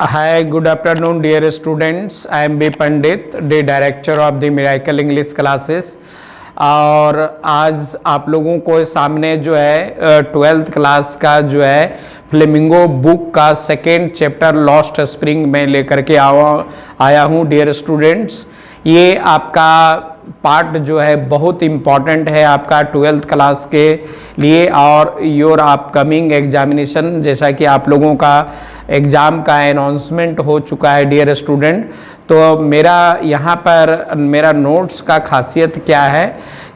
Hi, good afternoon, dear students. I am B. Pandit, the director of the Miracle English classes. और आज आप लोगों को सामने जो है 12th क्लास का जो है फ्लेमिंगो बुक का सेकेंड चैप्टर लॉस्ट स्प्रिंग में लेकर के आया हूँ डियर स्टूडेंट्स। ये आपका पार्ट जो है बहुत इम्पॉर्टेंट है आपका 12th क्लास के लिए और योर अपकमिंग एग्जामिनेशन, जैसा कि आप लोगों का एग्ज़ाम का अनाउंसमेंट हो चुका है डियर स्टूडेंट। तो मेरा यहाँ पर मेरा नोट्स का खासियत क्या है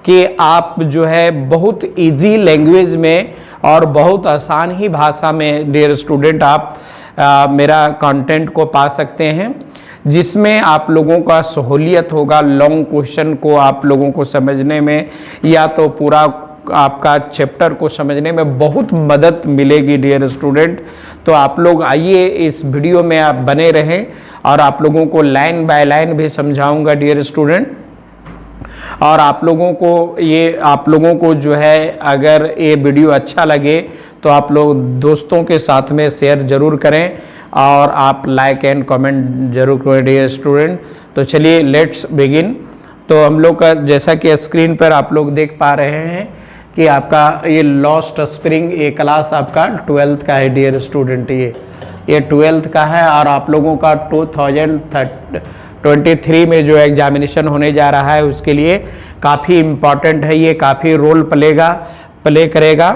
कि आप जो है बहुत इजी लैंग्वेज में और बहुत आसान ही भाषा में डियर स्टूडेंट आप मेरा कंटेंट को पा सकते हैं, जिसमें आप लोगों का सहूलियत होगा लॉन्ग क्वेश्चन को आप लोगों को समझने में या तो पूरा आपका चैप्टर को समझने में बहुत मदद मिलेगी डियर स्टूडेंट। तो आप लोग आइए इस वीडियो में आप बने रहें और आप लोगों को लाइन बाय लाइन भी समझाऊंगा डियर स्टूडेंट। और आप लोगों को जो है अगर ये वीडियो अच्छा लगे तो आप लोग दोस्तों के साथ में शेयर ज़रूर करें और आप लाइक एंड कमेंट जरूर करें डियर स्टूडेंट। तो चलिए लेट्स बिगिन। तो हम लोग का जैसा कि स्क्रीन पर आप लोग देख पा रहे हैं कि आपका ये लॉस्ट स्प्रिंग ये क्लास आपका 12th का है डियर स्टूडेंट। ये 12th का है और आप लोगों का 2023 में जो एग्जामिनेशन होने जा रहा है उसके लिए काफ़ी इम्पॉर्टेंट है, ये काफ़ी रोल प्ले करेगा।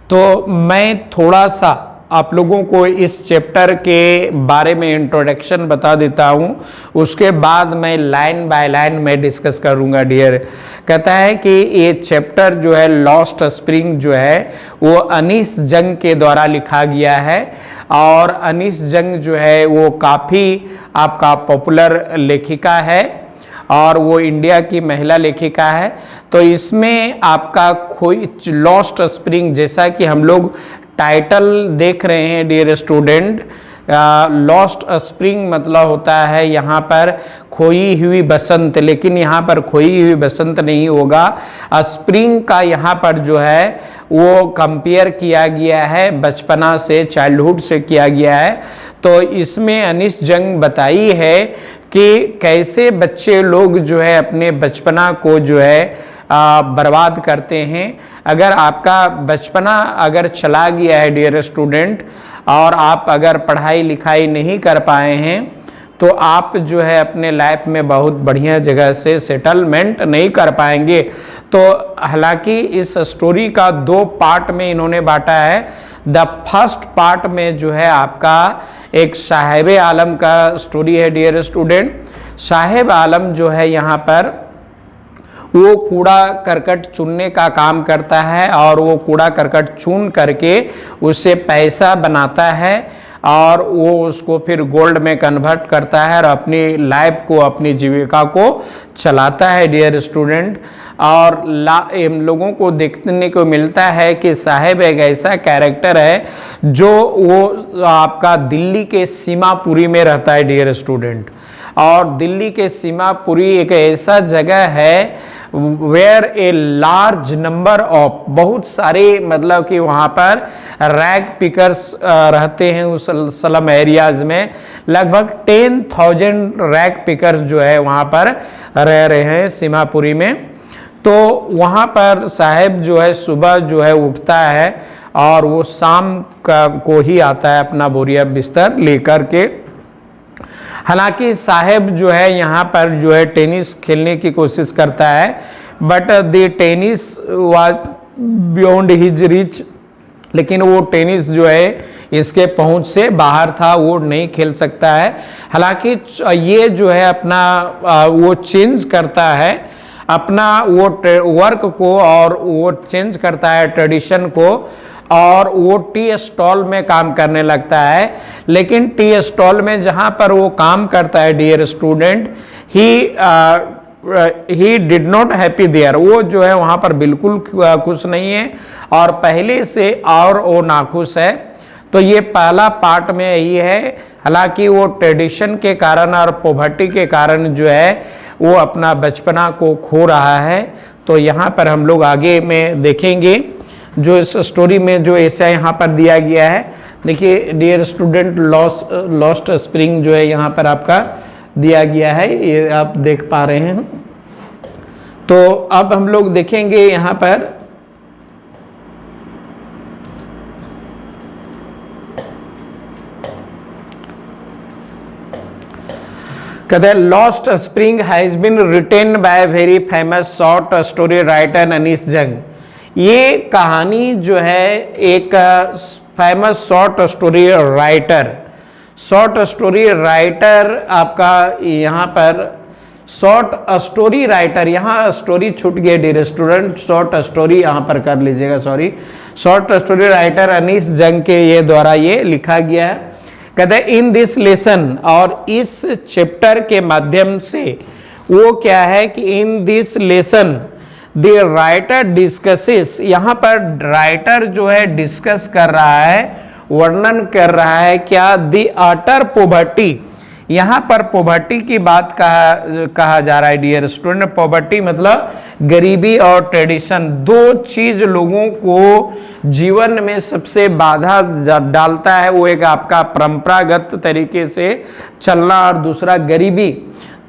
तो मैं थोड़ा सा आप लोगों को इस चैप्टर के बारे में इंट्रोडक्शन बता देता हूं, उसके बाद मैं लाइन बाय लाइन में डिस्कस करूंगा डियर। कहता है कि ये चैप्टर जो है लॉस्ट स्प्रिंग जो है वो अनीस जंग के द्वारा लिखा गया है और अनीस जंग जो है वो काफ़ी आपका पॉपुलर लेखिका है और वो इंडिया की महिला लेखिका है। तो इसमें आपका कोई लॉस्ट स्प्रिंग, जैसा कि हम लोग टाइटल देख रहे हैं डियर स्टूडेंट, लॉस्ट स्प्रिंग मतलब होता है यहाँ पर खोई हुई बसंत, लेकिन यहाँ पर खोई हुई बसंत नहीं होगा। स्प्रिंग का यहाँ पर जो है वो कंपेयर किया गया है बचपना से, चाइल्डहुड से किया गया है। तो इसमें अनीस जंग बताई है कि कैसे बच्चे लोग जो है अपने बचपना को जो है बर्बाद करते हैं। अगर आपका बचपना अगर चला गया है डियर स्टूडेंट और आप अगर पढ़ाई लिखाई नहीं कर पाए हैं तो आप जो है अपने लाइफ में बहुत बढ़िया जगह से सेटलमेंट नहीं कर पाएंगे। तो हालांकि इस स्टोरी का 2 पार्ट में इन्होंने बांटा है। द फर्स्ट पार्ट में जो है आपका एक साहिब आलम का स्टोरी है डियर स्टूडेंट। साहिब आलम जो है यहाँ पर वो कूड़ा करकट चुनने का काम करता है और वो कूड़ा करकट चुन करके उससे पैसा बनाता है और वो उसको फिर गोल्ड में कन्वर्ट करता है और अपनी लाइफ को, अपनी जीविका को चलाता है डियर स्टूडेंट। और लोगों को देखने को मिलता है कि साहिब एक ऐसा कैरेक्टर है जो वो आपका दिल्ली के सीमापुरी में रहता है डियर स्टूडेंट। और दिल्ली के सीमापुरी एक ऐसा जगह है where a large number of, बहुत सारे मतलब कि वहाँ पर रैग पिकर्स रहते हैं उस स्लम एरियाज में। लगभग 10,000 रैग पिकर्स जो है वहाँ पर रह रहे हैं सीमापुरी में। तो वहाँ पर साहिब जो है सुबह जो है उठता है और वो शाम को ही आता है अपना बोरिया बिस्तर लेकर के। हालांकि साहिब जो है यहाँ पर जो है टेनिस खेलने की कोशिश करता है, but the tennis was beyond his reach, लेकिन वो टेनिस जो है इसके पहुंच से बाहर था, वो नहीं खेल सकता है। हालांकि ये जो है अपना वो चेंज करता है अपना वो वर्क को और वो चेंज करता है ट्रेडिशन को और वो टी स्टॉल में काम करने लगता है। लेकिन टी स्टॉल में जहाँ पर वो काम करता है dear student, he did not happy there, वो जो है वहाँ पर बिल्कुल खुश नहीं है और पहले से और वो नाखुश है। तो ये पहला पार्ट में यही है। हालांकि वो ट्रेडिशन के कारण और पॉवर्टी के कारण जो है वो अपना बचपना को खो रहा है। तो यहाँ पर हम लोग आगे में देखेंगे जो इस स्टोरी में जो ऐसा यहाँ पर दिया गया है। देखिए डियर स्टूडेंट, लॉस्ट स्प्रिंग जो है यहाँ पर आपका दिया गया है, ये आप देख पा रहे हैं। तो अब हम लोग देखेंगे यहाँ पर कहते हैं Lost Spring has been written by very famous short story writer Anees Jung. ये कहानी जो है एक फेमस शॉर्ट स्टोरी राइटर आपका यहाँ पर शॉर्ट स्टोरी राइटर, यहाँ स्टोरी छूट गया डियर स्टूडेंट, शॉर्ट स्टोरी यहाँ पर कर लीजिएगा, sorry, short story writer Anees Jung के ये द्वारा ये लिखा गया है। कहते हैं इन दिस लेसन, और इस चैप्टर के माध्यम से वो क्या है कि in this lesson the writer discusses, यहाँ पर राइटर जो है डिस्कस कर रहा है, वर्णन कर रहा है क्या, द अटर पॉवर्टी, यहाँ पर पॉवर्टी की बात कहा जा रहा है डियर स्टूडेंट। पॉवर्टी मतलब गरीबी और ट्रेडिशन, दो चीज लोगों को जीवन में सबसे बाधा डालता है, वो एक आपका परंपरागत तरीके से चलना और दूसरा गरीबी।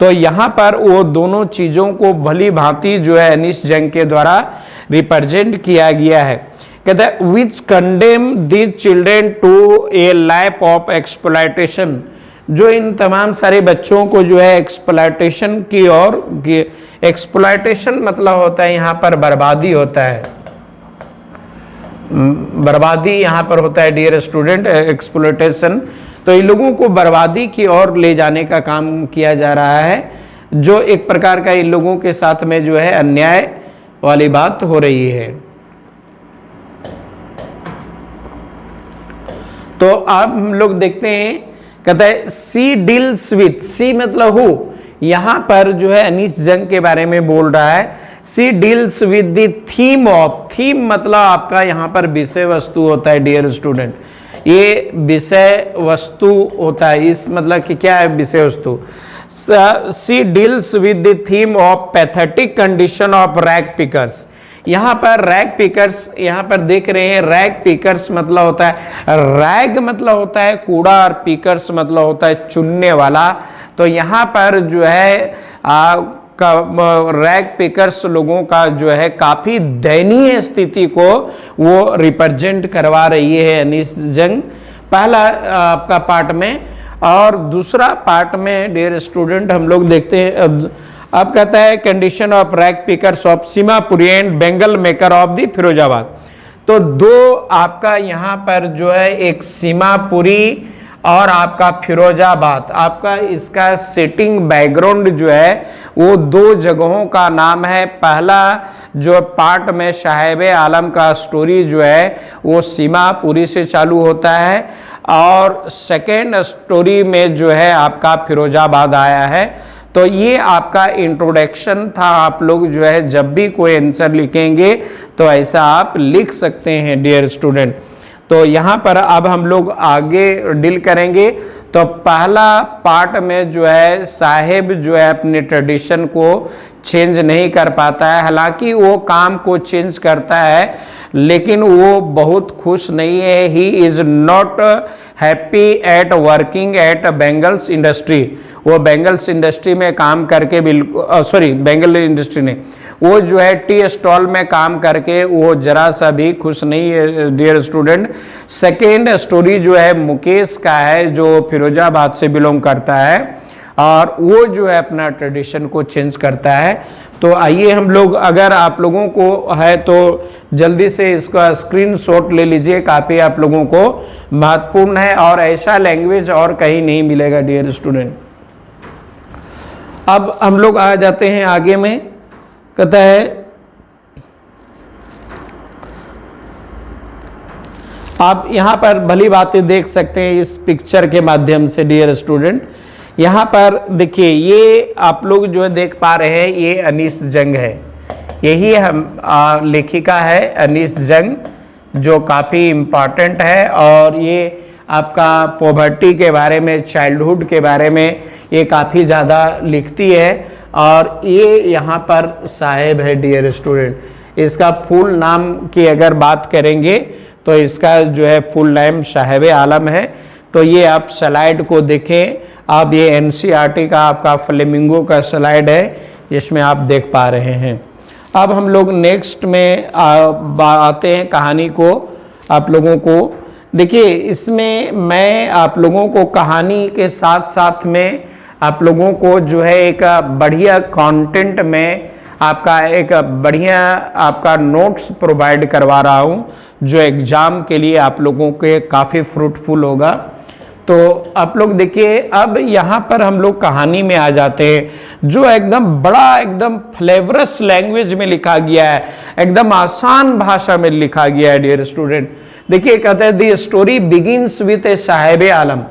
तो यहाँ पर वो दोनों चीजों को भली भांति जो है अनीस जंग के द्वारा रिप्रेजेंट किया गया है। कहते हैं which condemn these children to a life of exploitation, जो इन तमाम सारे बच्चों को जो है एक्सप्लॉयटेशन की ओर, एक्सप्लॉयटेशन मतलब होता है यहाँ पर बर्बादी होता है, बर्बादी यहाँ पर होता है डियर स्टूडेंट, एक्सप्लॉयटेशन। तो इन लोगों को बर्बादी की ओर ले जाने का काम किया जा रहा है, जो एक प्रकार का इन लोगों के साथ में जो है अन्याय वाली बात हो रही है। तो अब हम लोग देखते हैं, कहता है सी डील्स विथ, सी मतलब हु, यहां पर जो है अनीस जंग के बारे में बोल रहा है। She deals with the theme of, theme मतलब आपका यहां पर विषय वस्तु होता है डियर स्टूडेंट, ये विषय वस्तु होता है, इस मतलब कि क्या है विषय वस्तु। She deals with the theme of pathetic condition of rag pickers, यहाँ पर रैग पिकर्स, यहाँ पर देख रहे हैं रैग पिकर्स मतलब होता है, रैग मतलब होता है कूड़ा और पिकर्स मतलब होता है चुनने वाला। तो यहाँ पर जो है रैग पिकर्स लोगों का जो है काफी दयनीय स्थिति को वो रिप्रेजेंट करवा रही है अनीस जंग, पहला आपका पार्ट में। और दूसरा पार्ट में डियर स्टूडेंट हम लोग देखते हैं, अब कहता है condition of rag pickers of Seemapuri and Bengal maker of the Firozabad. तो दो आपका यहाँ पर जो है एक सीमापुरी और आपका फिरोजाबाद, आपका इसका सेटिंग बैकग्राउंड जो है वो दो जगहों का नाम है। पहला जो पार्ट में साहिब आलम का स्टोरी जो है वो सीमापुरी से चालू होता है, और सेकेंड स्टोरी में जो है आपका फिरोजाबाद आया है। तो ये आपका इंट्रोडक्शन था, आप लोग जो है जब भी कोई आंसर लिखेंगे तो ऐसा आप लिख सकते हैं डियर स्टूडेंट। तो यहाँ पर अब हम लोग आगे डील करेंगे। तो पहला पार्ट में जो है साहिब जो है अपने ट्रेडिशन को चेंज नहीं कर पाता है, हालांकि वो काम को चेंज करता है लेकिन वो बहुत खुश नहीं है। He is not happy at working at bangles industry, वो बेंगल्स इंडस्ट्री में काम करके बिल्कुल, सॉरी बेंगल इंडस्ट्री ने, वो जो है टी स्टॉल में काम करके वो जरा सा भी खुश नहीं है डियर स्टूडेंट। सेकेंड स्टोरी जो है मुकेश का है जो फिरोजाबाद से बिलोंग करता है, और वो जो है अपना ट्रेडिशन को चेंज करता है। तो आइए हम लोग, अगर आप लोगों को है तो जल्दी से इसका स्क्रीनशॉट ले लीजिए, काफ़ी आप लोगों को महत्वपूर्ण है और ऐसा लैंग्वेज और कहीं नहीं मिलेगा डियर स्टूडेंट। अब हम लोग आ जाते हैं आगे में, कहता है आप यहाँ पर भली बातें देख सकते हैं इस पिक्चर के माध्यम से डियर स्टूडेंट। यहाँ पर देखिए ये आप लोग जो देख पा रहे हैं ये अनीस जंग है, यही हम लेखिका है अनीस जंग, जो काफ़ी इम्पॉर्टेंट है। और ये आपका पॉवर्टी के बारे में, चाइल्डहुड के बारे में ये काफ़ी ज़्यादा लिखती है। और ये यहाँ पर साहिब है डियर स्टूडेंट, इसका फुल नाम की अगर बात करेंगे तो इसका जो है फुल नेम साहेब आलम है। तो ये आप स्लाइड को देखें, अब ये एनसीईआरटी का आपका फ्लेमिंगो का स्लाइड है जिसमें आप देख पा रहे हैं। अब हम लोग नेक्स्ट में आते हैं कहानी को आप लोगों को। देखिए इसमें मैं आप लोगों को कहानी के साथ साथ में आप लोगों को जो है एक बढ़िया कंटेंट में आपका एक बढ़िया आपका नोट्स प्रोवाइड करवा रहा हूँ जो एग्ज़ाम के लिए आप लोगों के काफ़ी फ्रूटफुल होगा। तो आप लोग देखिए, अब यहाँ पर हम लोग कहानी में आ जाते हैं जो एकदम बड़ा एकदम फ्लेवरस लैंग्वेज में लिखा गया है, एकदम आसान भाषा में लिखा गया है डियर स्टूडेंट। देखिए कहते हैं द स्टोरी बिगिंस विथ ए साहेब आलम।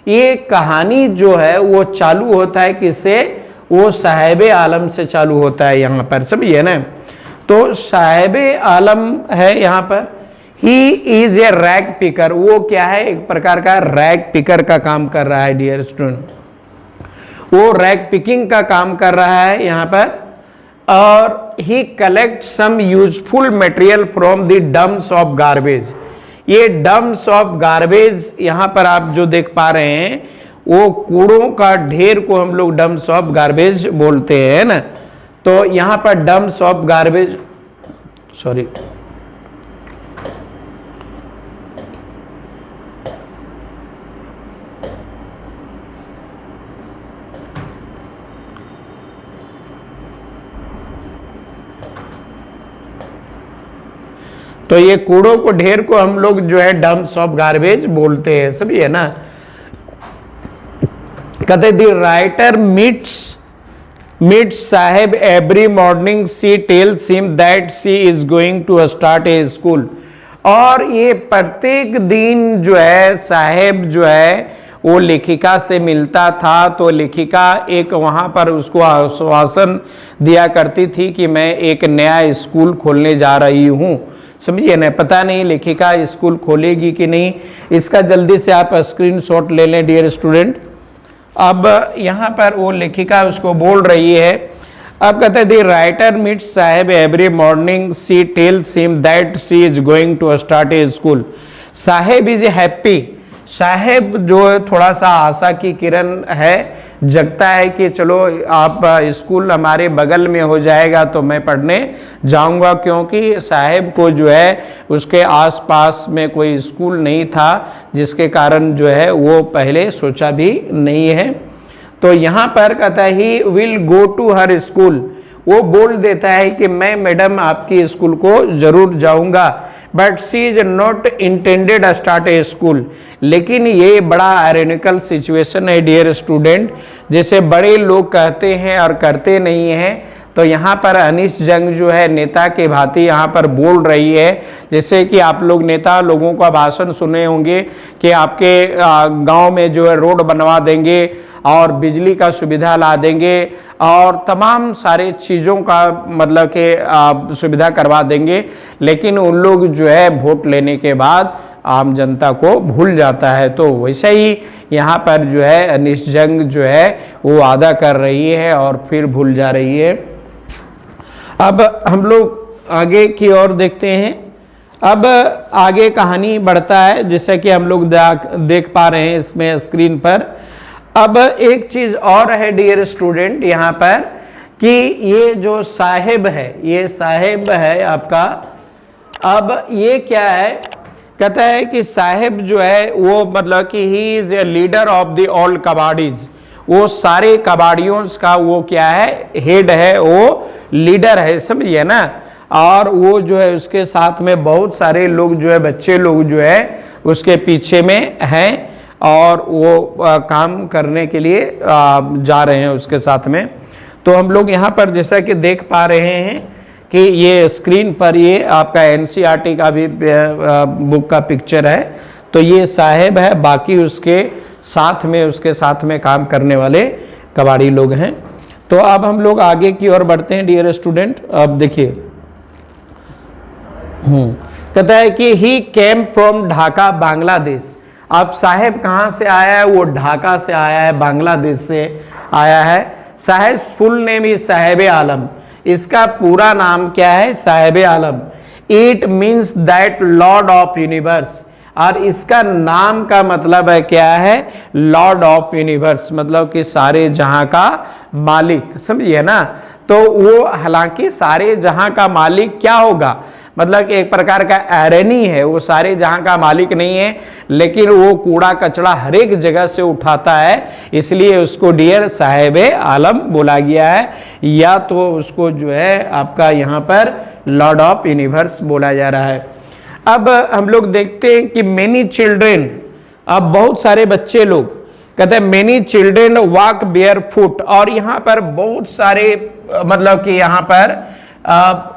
ये कहानी जो है वो चालू होता है किससे? वो साहेब आलम से चालू होता है यहाँ पर, समझिए ना। तो साहेब आलम है यहाँ पर, he is A rag picker. वो क्या है? एक प्रकार का रैग पिकर का काम कर रहा है डियर स्टूडेंट, वो रैग पिकिंग का काम कर रहा है यहाँ पर। और he collect some useful material from the dumps of garbage. ये डम्प्स ऑफ गार्बेज यहाँ पर आप जो देख पा रहे हैं वो कूड़ों का ढेर को हम लोग डम्प्स ऑफ गार्बेज बोलते हैं ना। तो यहाँ पर डम्प्स ऑफ गार्बेज, सॉरी, तो ये कूड़ों को ढेर को हम लोग जो है डम्प्स ऑफ गार्बेज बोलते हैं, सभी है ना। कहते the writer meets Saheb every morning, she tells him that she is going to start a school. और ये प्रत्येक दिन जो है साहेब जो है वो लेखिका से मिलता था। तो लेखिका एक वहाँ पर उसको आश्वासन दिया करती थी कि मैं एक नया स्कूल खोलने जा रही हूँ, समझिए ना। पता नहीं लेखिका स्कूल खोलेगी कि नहीं, इसका जल्दी से आप स्क्रीनशॉट ले लें डियर स्टूडेंट। अब यहाँ पर वो लेखिका उसको बोल रही है, अब कहते हैं the writer meets Saheb every morning, she tells him that she is going to start a school. Saheb is happy. Saheb जो थोड़ा सा आशा की किरण है, जगता है कि चलो आप स्कूल हमारे बगल में हो जाएगा तो मैं पढ़ने जाऊंगा, क्योंकि साहेब को जो है उसके आसपास में कोई स्कूल नहीं था, जिसके कारण जो है वो पहले सोचा भी नहीं है। तो यहाँ पर कहता है he will go to her school. वो बोल देता है कि मैं मैडम आपकी स्कूल को जरूर जाऊंगा, but she is not intended start a school. लेकिन ये बड़ा आयरनिकल सिचुएशन है डियर स्टूडेंट, जैसे बड़े लोग कहते हैं और करते नहीं हैं। तो यहाँ पर अनीस जंग जो है नेता के भांति यहाँ पर बोल रही है, जैसे कि आप लोग नेता लोगों का भाषण सुने होंगे कि आपके गांव में जो है रोड बनवा देंगे और बिजली का सुविधा ला देंगे और तमाम सारे चीज़ों का मतलब कि सुविधा करवा देंगे। लेकिन उन लोग जो है वोट लेने के बाद आम जनता को भूल जाता है। तो वैसे ही यहाँ पर जो है अनीस जंग जो है वो वादा कर रही है और फिर भूल जा रही है। अब हम लोग आगे की ओर देखते हैं। अब आगे कहानी बढ़ता है, जैसे कि हम लोग देख पा रहे हैं इसमें स्क्रीन पर। अब एक चीज़ और है डियर स्टूडेंट यहाँ पर कि ये जो साहेब है, ये साहेब है आपका। अब ये क्या है? कहता है कि साहेब जो है वो मतलब कि he is a leader of the all कबाडीज। वो सारे कबाड़ियों का वो क्या है? हेड है, वो लीडर है, समझिए ना। और वो जो है उसके साथ में बहुत सारे लोग जो है बच्चे लोग जो है उसके पीछे में हैं और वो काम करने के लिए जा रहे हैं उसके साथ में। तो हम लोग यहाँ पर जैसा कि देख पा रहे हैं कि ये स्क्रीन पर ये आपका एनसीईआरटी का भी बुक का पिक्चर है। तो ये साहेब है, बाकी उसके साथ में काम करने वाले कबाड़ी लोग हैं। तो अब हम लोग आगे की ओर बढ़ते हैं डियर स्टूडेंट। अब देखिए कहता है कि ही केम फ्रॉम ढाका बांग्लादेश। अब साहेब कहाँ से आया है? वो ढाका से आया है, बांग्लादेश से आया है। Saheb full name is Saheb Alam. इसका पूरा नाम क्या है? Sahib Alam. It means that lord of universe, और इसका नाम का मतलब है क्या है? लॉर्ड ऑफ यूनिवर्स, मतलब कि सारे जहां का मालिक, समझिए ना। तो वो हालांकि सारे जहां का मालिक क्या होगा, मतलब कि एक प्रकार का एरनी है, वो सारे जहां का मालिक नहीं है, लेकिन वो कूड़ा कचरा हर एक जगह से उठाता है, इसलिए उसको डियर साहिब आलम बोला गया है, या तो उसको जो है आपका यहाँ पर लॉर्ड ऑफ यूनिवर्स बोला जा रहा है। अब हम लोग देखते हैं कि मेनी चिल्ड्रेन, अब बहुत सारे बच्चे लोग, कहते हैं many children walk barefoot, और यहाँ पर बहुत सारे मतलब कि यहाँ पर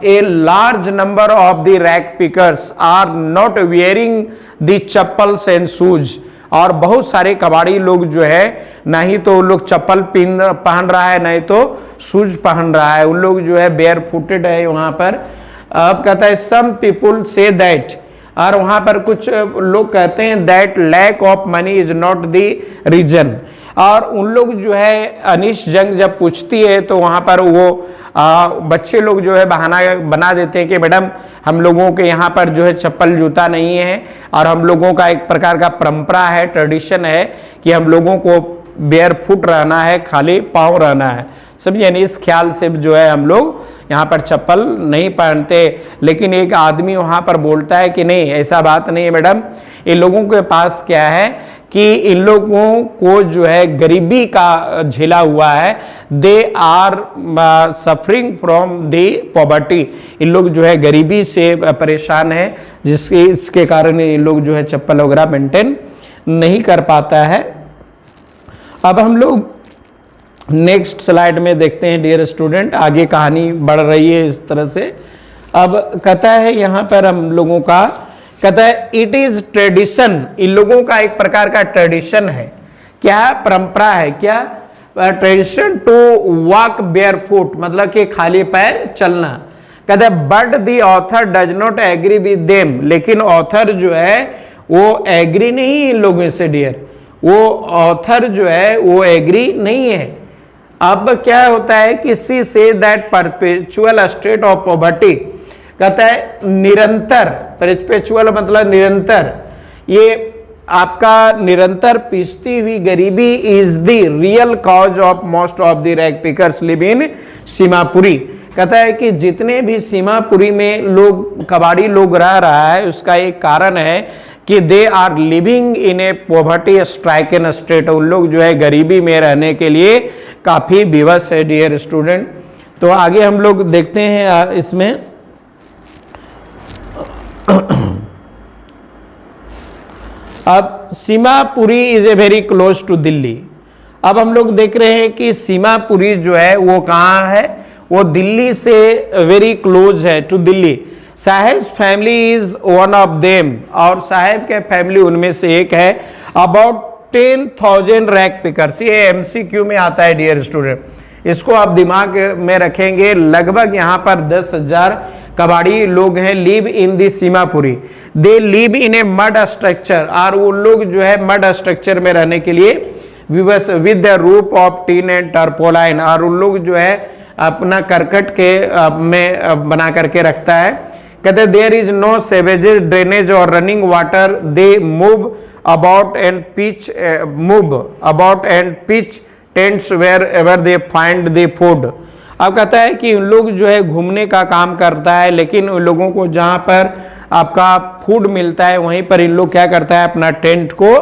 a large number of the rag pickers are not wearing the chappals and shoes, और बहुत सारे कबाड़ी लोग जो है ना ही तो उन लोग चप्पल पहन रहा है, नहीं तो शूज पहन रहा है, उन लोग जो है बेयर फुटेड है वहां पर। अब कहता है सम पीपुल से दैट, और वहां पर कुछ लोग कहते हैं that lack of money is not the reason, और उन लोग जो है अनिश जंग जब पूछती है तो वहां पर वो बच्चे लोग जो है बहाना बना देते हैं कि मैडम हम लोगों के यहाँ पर जो है चप्पल जूता नहीं है, और हम लोगों का एक प्रकार का परंपरा है, ट्रेडिशन है कि हम लोगों को बेयर फुट रहना है, खाली पाँव रहना है, समझिए। यानी इस ख्याल से जो है हम लोग यहाँ पर चप्पल नहीं पहनते, लेकिन एक आदमी वहाँ पर बोलता है कि नहीं ऐसा बात नहीं है मैडम, इन लोगों के पास क्या है कि इन लोगों को जो है गरीबी का झेला हुआ है, they are suffering from the poverty, इन लोग जो है गरीबी से परेशान है, इसके कारण इन लोग जो है चप्पल वगैरह मेंटेन नहीं कर पाता है। अब हम लोग नेक्स्ट स्लाइड में देखते हैं डियर स्टूडेंट, आगे कहानी बढ़ रही है इस तरह से। अब कहता है यहाँ पर हम लोगों का, कहता है इट इज ट्रेडिशन, इन लोगों का एक प्रकार का ट्रेडिशन है, क्या परंपरा है, क्या tradition to walk barefoot, मतलब कि खाली पैर चलना। कहता है but the author does not agree with them, लेकिन ऑथर जो है वो एग्री नहीं इन लोगों से डियर, वो ऑथर जो है वो एग्री नहीं है। अब क्या होता है कि she say that perpetual state of poverty, कहता है निरंतर, परपेचुअल मतलब निरंतर, ये आपका निरंतर पिसती हुई गरीबी is the real cause of most of the rag pickers live in Seemapuri. कहता है कि जितने भी सीमापुरी में लोग कबाड़ी लोग रह रहा है, उसका एक कारण है कि they are living in a poverty stricken state, उन लोग जो है गरीबी में रहने के लिए काफी विवश है डियर स्टूडेंट। तो आगे हम लोग देखते हैं इसमें अब Seemapuri is a very close to Delhi. अब हम लोग देख रहे हैं कि सीमापुरी जो है वो कहाँ है, वो दिल्ली से वेरी क्लोज है to Delhi. Saheb family is one of them, और साहेब के फैमिली उनमें से एक है। अबाउट 10,000 रैक पिकर्स, ये एमसीक्यू में आता है डियर स्टूडेंट, इसको आप दिमाग में रखेंगे। लगभग यहाँ पर 10,000 कबाड़ी लोग हैं, live in the Seemapuri. They live in a mud structure, और वो लोग जो है मड स्ट्रक्चर में रहने के लिए विवश, with the roof of tin and tarpaulin, और उन लोग जो है अपना करकट के में बना करके रखता है। कहते there is no sewages drainage और running water, they move about and pitch tents wherever they find the food. अब कहता है कि उन लोग जो है घूमने का काम करता है, लेकिन उन लोगों को जहाँ पर आपका फूड मिलता है वहीं पर इन लोग क्या करता है, अपना टेंट को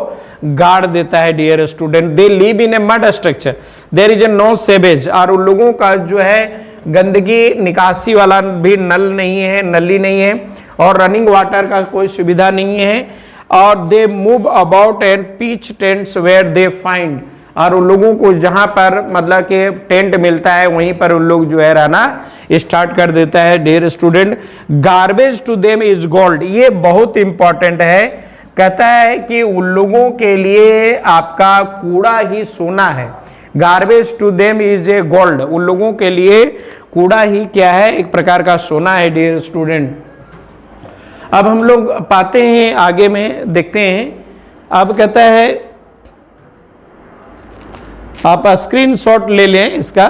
गाड़ देता है dear student. They live in a mud structure, there is a no sewage, और उन लोगों का जो है गंदगी निकासी वाला भी नल नहीं है, नली नहीं है, और रनिंग वाटर का कोई सुविधा नहीं है। और they move about and pitch tents where they find, और उन लोगों को जहां पर मतलब कि टेंट मिलता है वहीं पर उन लोग जो है रहना स्टार्ट कर देता है dear student. Garbage to them is gold, ये बहुत इंपॉर्टेंट है। कहता है कि उन लोगों के लिए आपका कूड़ा ही सोना है। Garbage to them is a gold, उन लोगों के लिए कूड़ा ही क्या है, एक प्रकार का सोना है डियर स्टूडेंट। अब हम लोग पाते हैं आगे में देखते हैं। अब कहता है आप स्क्रीनशॉट ले लें इसका।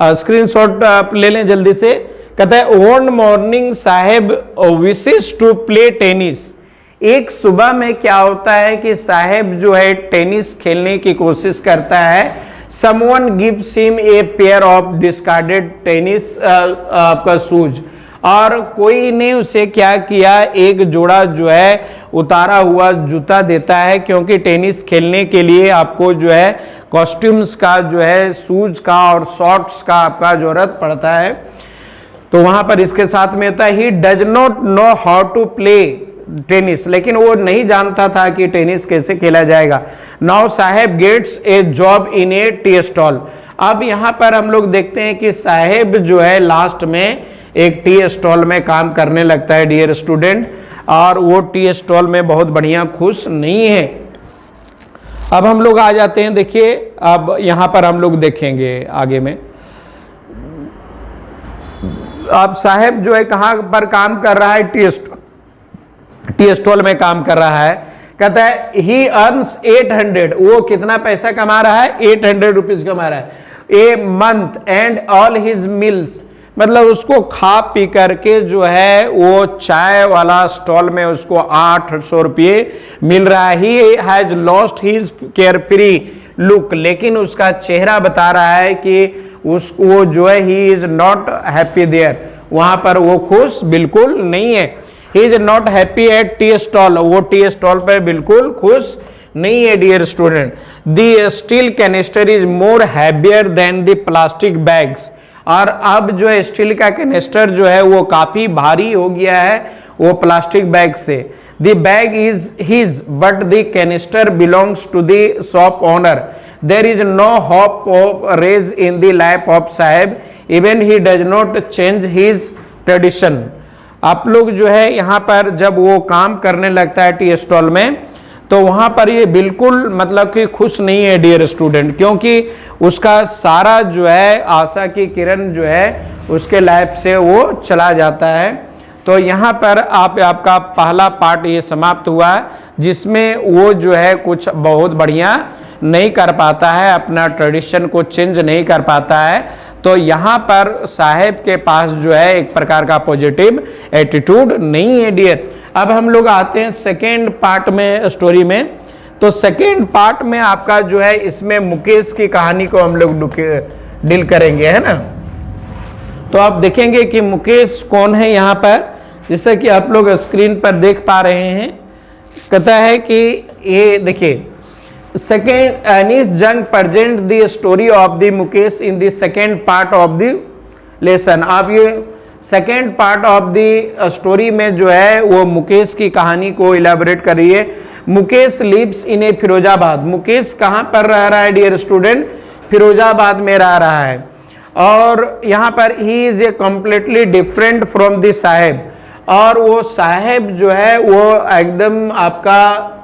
स्क्रीनशॉट आप ले लें जल्दी से। कहता है one morning Saheb wishes to play tennis. एक सुबह में क्या होता है कि साहेब जो है टेनिस खेलने की कोशिश करता है। Someone gives him a pair of discarded tennis आपका शूज, और कोई ने उसे क्या किया, एक जोड़ा जो है उतारा हुआ जूता देता है, क्योंकि टेनिस खेलने के लिए आपको जो है कॉस्ट्यूम्स का जो है शूज का और शॉर्ट्स का आपका जरूरत पड़ता है। तो वहां पर इसके साथ में होता है he does not know how to play tennis, लेकिन वो नहीं जानता था कि टेनिस कैसे खेला जाएगा। Now Saheb gets a job in a tea stall. अब यहाँ पर हम लोग देखते हैं कि साहेब जो है लास्ट में एक टी स्टॉल में काम करने लगता है डियर स्टूडेंट, और वो टी स्टॉल में बहुत बढ़िया खुश नहीं है। अब हम लोग आ जाते हैं, देखिए अब यहाँ पर हम लोग देखेंगे आगे में। अब साहेब जो है कहाँ पर काम कर रहा है, टी स्टॉल में काम कर रहा है। कहता है ही अर्न्स 800, वो कितना पैसा कमा रहा है, 800 रुपीज कमा रहा है a month, and all his meals, मतलब उसको खा पी करके जो है वो चाय वाला स्टॉल में उसको 800 रुपये मिल रहा है। He has lost his care free look, लेकिन उसका चेहरा बता रहा है कि उसको जो है he is not happy there, वहां पर वो खुश बिल्कुल नहीं है। He is not happy at tea stall, वो टी स्टॉल पर बिल्कुल खुश नहीं है dear student. The steel canister is more heavier than the plastic bags, और अब जो है स्टील का कैनिस्टर जो है वो काफी भारी हो गया है वो प्लास्टिक बैग से। The bag is his but the canister belongs to the shop owner. There is no hope of rays in the life of Saheb, even he does not change his tradition. आप लोग जो है यहाँ पर जब वो काम करने लगता है टी स्टॉल में, तो वहां पर ये बिल्कुल मतलब कि खुश नहीं है डियर स्टूडेंट, क्योंकि उसका सारा जो है आशा की किरण जो है उसके लाइफ से वो चला जाता है। तो यहाँ पर आपका पहला पार्ट ये समाप्त हुआ, जिसमें वो जो है कुछ बहुत बढ़िया नहीं कर पाता है, अपना ट्रेडिशन को चेंज नहीं कर पाता है। तो यहाँ पर साहेब के पास जो है एक प्रकार का पॉजिटिव एटीट्यूड नहीं है डियर। अब हम लोग आते हैं सेकेंड पार्ट में स्टोरी में। तो सेकेंड पार्ट में आपका जो है इसमें मुकेश की कहानी को हम लोग डील करेंगे, है ना। तो आप देखेंगे कि मुकेश कौन है यहाँ पर, जैसे कि आप लोग स्क्रीन पर देख पा रहे हैं। कहता है कि ये देखिए सेकेंड अनीस जंग present the story of the Mukesh in the second part of the lesson. आप ये second part of the story में जो है वो मुकेश की कहानी को इलेबोरेट करिए। मुकेश लिव्स इन ए फिरोजाबाद। मुकेश कहाँ पर रह रहा है डियर स्टूडेंट, फिरोजाबाद में रह रहा है। और यहाँ पर he is a completely different from the Saheb, और वो साहेब जो है वो एकदम आपका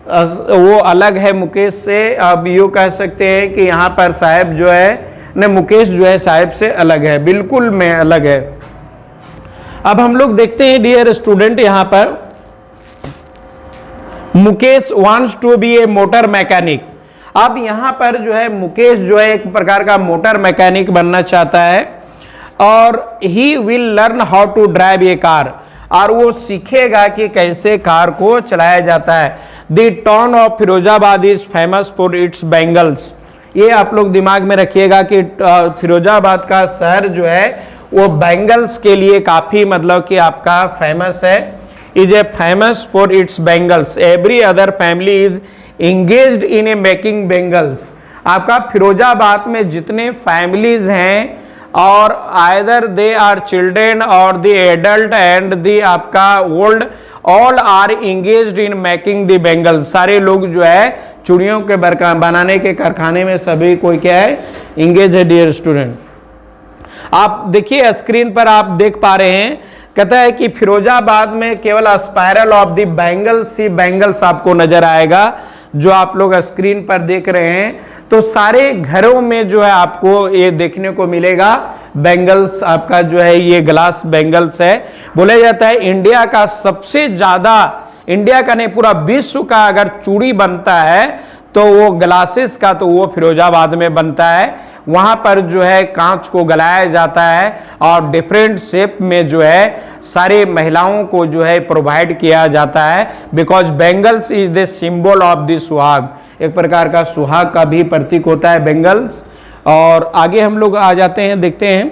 वो अलग है मुकेश से। अब यूँ कह सकते हैं कि यहाँ पर साहेब जो है न, मुकेश जो है साहेब से अलग है, बिल्कुल में अलग है। अब हम लोग देखते हैं डियर स्टूडेंट, यहाँ पर Mukesh wants to be a motor mechanic. अब यहाँ पर जो है मुकेश जो है एक प्रकार का मोटर मैकेनिक बनना चाहता है, और he will learn how to drive a car, और वो सीखेगा कि कैसे कार को चलाया जाता है। The town of Firozabad is famous for its bangles. ये आप लोग दिमाग में रखिएगा कि फिरोजाबाद का शहर जो है वो बैंगल्स के लिए काफी मतलब कि आपका फेमस है। Is a famous for its bangles, every other family is engaged in a making bangles. आपका फिरोजाबाद में जितने फैमिलीज हैं, और आइदर दे आर चिल्ड्रेन और द एडल्ट एंड द आपका old, all are engaged in making the bangles. सारे लोग जो है चूड़ियों के बनाने के कारखाने में सभी कोई क्या है, इंगेज है डियर स्टूडेंट। आप देखिए स्क्रीन पर आप देख पा रहे हैं, कहता है कि फिरोजाबाद में केवल spiral of the bangles he bangles आपको नजर आएगा, जो आप लोग स्क्रीन पर देख रहे हैं। तो सारे घरों में जो है आपको ये देखने को मिलेगा बैंगल्स, आपका जो है ये ग्लास बैंगल्स है। बोला जाता है इंडिया का सबसे ज्यादा, इंडिया का नहीं पूरा विश्व का अगर चूड़ी बनता है तो वो ग्लासेस का तो वो फिरोजाबाद में बनता है, वहां पर जो है कांच को गलाया जाता है और डिफरेंट शेप में जो है सारे महिलाओं को जो है प्रोवाइड किया जाता है, because bangles is the symbol of the suhag, एक प्रकार का सुहाग का भी प्रतीक होता है बेंगल्स। और आगे हम लोग आ जाते हैं, देखते हैं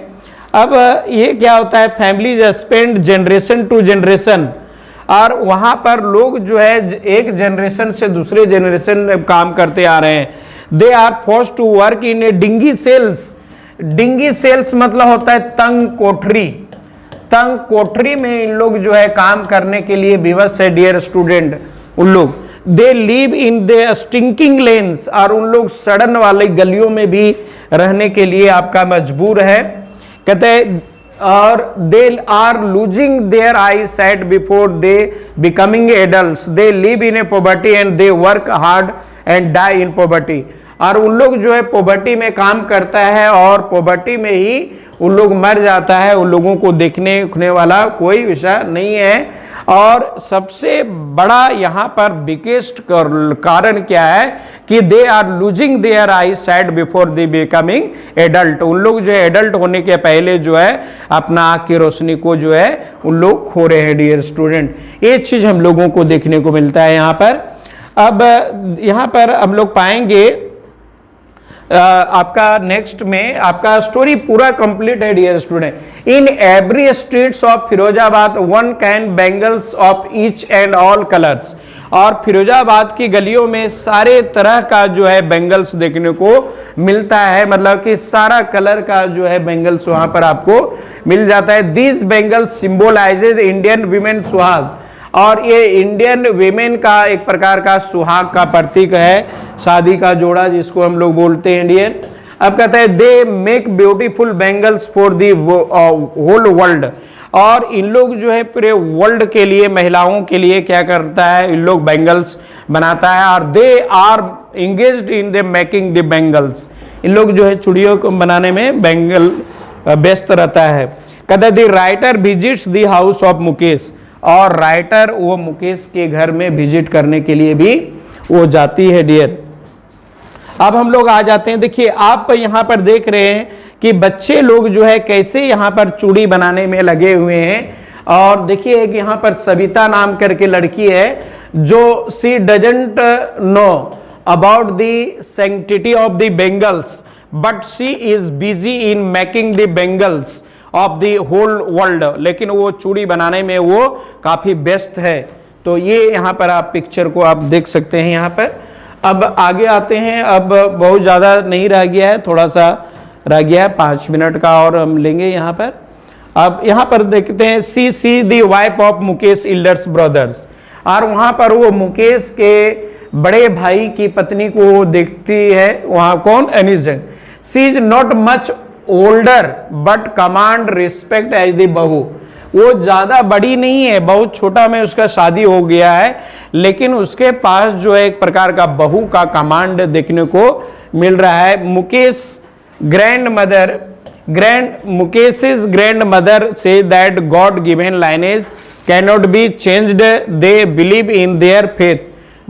अब ये क्या होता है, families spend generation to generation, और वहां पर लोग जो है एक जनरेशन से दूसरे जनरेशन में काम करते आ रहे हैं। They are forced to work in a dingy cells, dingy cells मतलब होता है तंग कोठरी, तंग कोठरी में इन लोग जो है काम करने के लिए विवश है डियर स्टूडेंट उन लोग। दे live in the stinking lens, और उन लोग सड़न वाले गलियों में भी रहने के लिए आपका मजबूर है। कहते हैं और they are losing their I site before they becoming adults, they live in a poverty and they work hard and die in poverty, और उन लोग जो है पॉवर्टी में काम करता है और पॉवर्टी में ही उन लोग मर जाता है, उन लोगों को देखने उखने वाला कोई विषय नहीं है। और सबसे बड़ा यहाँ पर बिगेस्ट कारण क्या है कि they are losing their I site before they becoming adult, उन लोग जो है एडल्ट होने के पहले जो है अपना आँख की रोशनी को जो है उन लोग खो रहे हैं डियर स्टूडेंट। ये चीज हम लोगों को देखने को मिलता है यहाँ पर। अब यहाँ पर हम लोग पाएंगे आपका नेक्स्ट में आपका स्टोरी पूरा कंप्लीट है dear student. In every streets of Firozabad one can bangles of each and all colours, और फिरोजाबाद की गलियों में सारे तरह का जो है बैंगल्स देखने को मिलता है, मतलब कि सारा कलर का जो है बैंगल्स वहां पर आपको मिल जाता है। This bangles symbolises Indian women सुहाग, और ये इंडियन वीमेन का एक प्रकार का सुहाग का प्रतीक है, शादी का जोड़ा जिसको हम लोग बोलते हैं इंडियन। अब कहते हैं they make beautiful bangles for the whole world, और इन लोग जो है पूरे वर्ल्ड के लिए महिलाओं के लिए क्या करता है, इन लोग बैंगल्स बनाता है, और they are engaged in the making the bangles, इन लोग जो है चूड़ियों को बनाने में बैंगल व्यस्त रहता है। कहते हैं the writer visits the house of Mukesh, और राइटर वो मुकेश के घर में विजिट करने के लिए भी वो जाती है डियर। अब हम लोग आ जाते हैं, देखिए आप यहाँ पर देख रहे हैं कि बच्चे लोग जो है कैसे यहाँ पर चूड़ी बनाने में लगे हुए हैं, और देखिए कि यहाँ पर सविता नाम करके लड़की है जो she doesn't know about the sanctity of the bangles but she is busy in making the bangles of the whole world, लेकिन वो चूड़ी बनाने में वो काफी व्यस्त है। तो ये यहाँ पर आप पिक्चर को आप देख सकते हैं यहाँ पर। अब आगे आते हैं, अब बहुत ज़्यादा नहीं रह गया है, थोड़ा सा रह गया है, 5 मिनट का और हम लेंगे यहाँ पर। अब यहाँ पर देखते हैं सी दी वाइफ ऑफ मुकेश इल्डर्स ब्रदर्स, और वहाँ पर वो मुकेश के बड़े भाई की पत्नी को वो देखती है, वहाँ कौन, एनिजन। She is not much older but command respect as the bahu, वो ज्यादा बड़ी नहीं है, बहुत छोटा में उसका शादी हो गया है, लेकिन उसके पास जो है एक प्रकार का बहू का कमांड देखने को मिल रहा है। Mukesh मुकेश's grandmother say that God given lineage cannot be changed, they believe in their faith,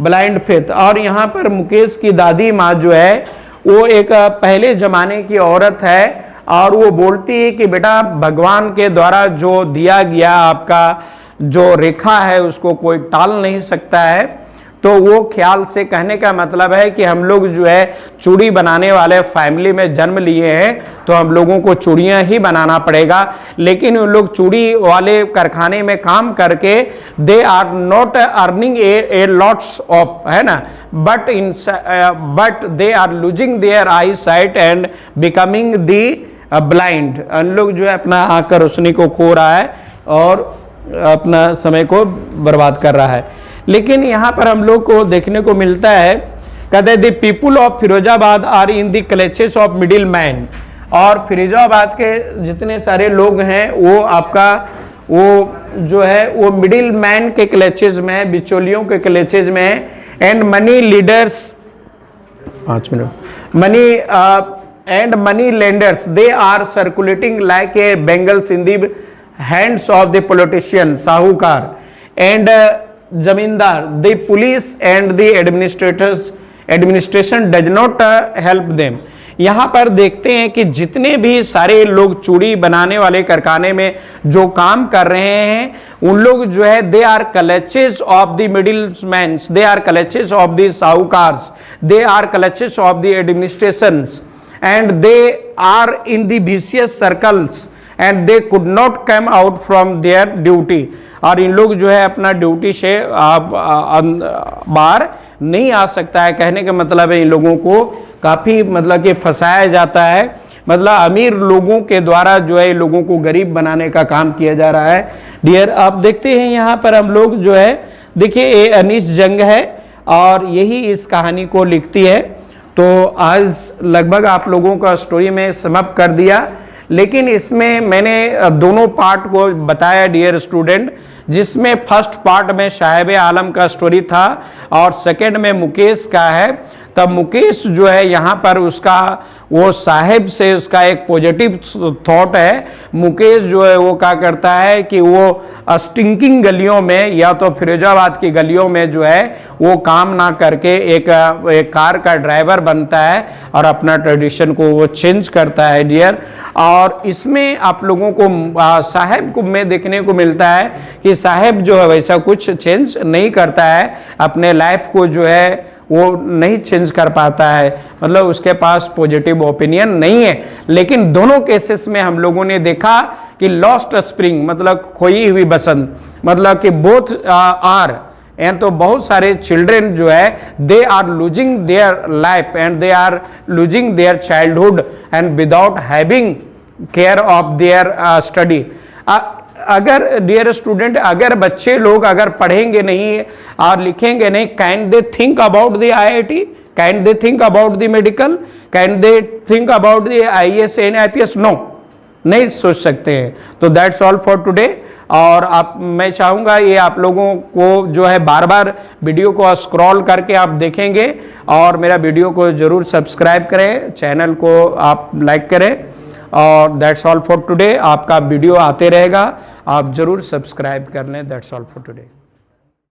blind faith। और यहाँ पर मुकेश की दादी माँ जो है वो एक पहले जमाने की औरत है, और वो बोलती है कि बेटा भगवान के द्वारा जो दिया गया आपका जो रेखा है उसको कोई टाल नहीं सकता है। तो वो ख्याल से कहने का मतलब है कि हम लोग जो है चूड़ी बनाने वाले फैमिली में जन्म लिए हैं, तो हम लोगों को चूड़ियाँ ही बनाना पड़ेगा, लेकिन उन लोग चूड़ी वाले कारखाने में काम करके they are not earning a lots of, है ना, but they are losing their I sight and becoming the blind. उन लोग जो है अपना आँख की रोशनी को खो रहा है और अपना समय को बर्बाद कर रहा है। लेकिन यहाँ पर हम लोग को देखने को मिलता है, कहते हैं the people of Firozabad are in the clutches of middle man, और फिरोजाबाद के जितने सारे लोग हैं वो आपका वो जो है वो मिडिल मैन के क्लेचेज में है, बिचौलियों के क्लेचेज में है। And money leaders 5 minute money and money lenders they are circulating like a bangles in the hands of the politician sahukar and zamindar, the police and the administrators administration does not help them. यहाँ पर देखते हैं कि जितने भी सारे लोग चूड़ी बनाने वाले कारखाने में जो काम कर रहे हैं उन लोग जो है they are clutches of the middleman, they are clutches of the sahukars, they are clutches of the administrations and they are in the vicious circles and they could not come out from their duty. और इन लोग जो है अपना duty से बाहर नहीं आ सकता है। कहने का मतलब है इन लोगों को काफ़ी मतलब कि फंसाया जाता है, मतलब अमीर लोगों के द्वारा जो है लोगों को गरीब बनाने का काम किया जा रहा है। डियर आप देखते हैं यहाँ पर हम लोग जो है देखिए ये अनीस जंग है और यही इस कहानी को लिखती है। तो आज लगभग आप लोगों का स्टोरी में समअप कर दिया, लेकिन इसमें मैंने दोनों पार्ट को बताया डियर स्टूडेंट, जिसमें फर्स्ट पार्ट में साहिब आलम का स्टोरी था और सेकंड में मुकेश का है। तब मुकेश जो है यहाँ पर उसका वो साहिब से उसका एक पॉजिटिव थॉट है। मुकेश जो है वो क्या करता है कि वो स्टिंकिंग गलियों में या तो फिरोजाबाद की गलियों में जो है वो काम ना करके एक कार का ड्राइवर बनता है और अपना ट्रेडिशन को वो चेंज करता है डियर। और इसमें आप लोगों को साहिब को में देखने को मिलता है कि साहिब जो है वैसा कुछ चेंज नहीं करता है, अपने लाइफ को जो है वो नहीं चेंज कर पाता है, मतलब उसके पास पॉजिटिव ओपिनियन नहीं है। लेकिन दोनों केसेस में हम लोगों ने देखा कि लॉस्ट स्प्रिंग मतलब खोई हुई बसंत, मतलब कि बोथ आर एंड तो बहुत सारे चिल्ड्रेन जो है they are losing their life and they are losing their childhood and without having care of their study. अगर डियर स्टूडेंट अगर बच्चे लोग अगर पढ़ेंगे नहीं और लिखेंगे नहीं, can they think about the IIT, can they think about the medical, can they think about the IAS and IPS? No, नहीं सोच सकते हैं। तो दैट्स ऑल फॉर टुडे। और आप मैं चाहूँगा ये आप लोगों को जो है बार बार वीडियो को स्क्रॉल करके आप देखेंगे और मेरा वीडियो को ज़रूर सब्सक्राइब करें, चैनल को आप लाइक करें। और दैट्स ऑल फॉर टुडे। आपका वीडियो आते रहेगा, आप ज़रूर सब्सक्राइब कर लें। That's all for today.